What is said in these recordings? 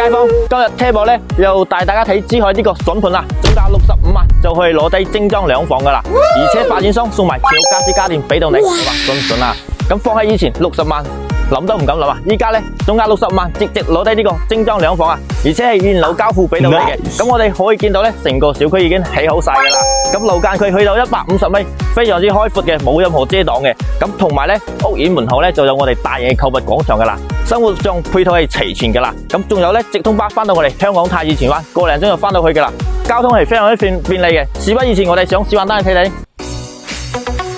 街坊，今日車博咧又帶大家睇珠海呢個筍盤啦，總價65萬就可以攞低精裝兩房噶啦，而且發展商送埋超家私家電俾到你，哇，信唔信啊？咁放喺以前60萬。諗都唔敢諗啊！依家咧總價65萬，直接攞低呢個精裝兩房啊，而且係現樓交付俾到你嘅。咁我哋可以見到咧，成個小區已經起好晒噶啦。咁樓間距去到150米，非常之開闊嘅，冇任何遮擋嘅。咁同埋咧，屋苑門口咧就有我哋大型嘅購物廣場噶啦。生活上配套係齊全噶啦。咁仲有咧直通巴翻到我哋香港太子荃灣，個零鐘就翻到去噶啦。交通係非常之便利嘅。事不宜遲，我哋上示範單去睇睇。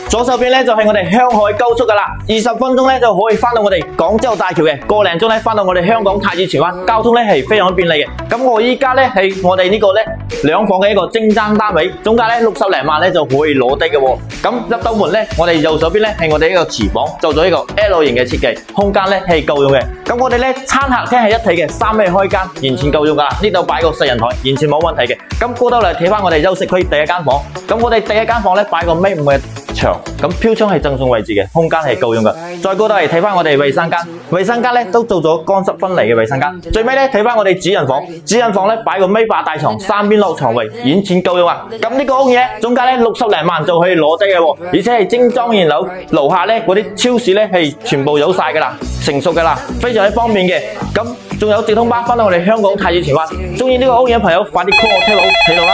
左手邊咧就係我哋香海高速噶啦，20分鐘咧就可以翻到我哋廣州大橋嘅，個零鐘咧翻到我哋香港太子荃灣，交通咧係非常便利嘅。咁我依家咧係我哋呢個咧兩房嘅一個精裝單位，總價咧60零萬咧就可以攞低嘅。咁入到門咧，我哋右手邊咧係我哋一個廚房，做咗一個 L 型嘅設計，空間咧係夠用嘅。咁我哋咧餐客廳係一體嘅，3米開間，完全夠用噶啦。呢度擺個4人台，完全冇問題嘅。咁過到嚟睇翻我哋休息區第一間房，咁我哋第一間房咧擺個1.5米嘅牆，咁飄窗係正中位置嘅，空間係夠用嘅。再過到嚟睇翻我哋衛生間，衛生間咧都做咗乾濕分離嘅衛生間。最尾咧睇翻我哋主人房，主人房咧擺個1.8米大床，3邊落床位，完全夠用啊！咁呢個屋嘢總價咧60零萬就可以攞低嘅，而且係精裝現樓，樓下咧嗰啲超市咧係全部有晒噶啦，成熟噶啦，非常之方便嘅。咁仲有直通巴翻到我哋香港太子荃灣，中意呢個屋嘢嘅朋友快啲 call 我車佬睇到啦！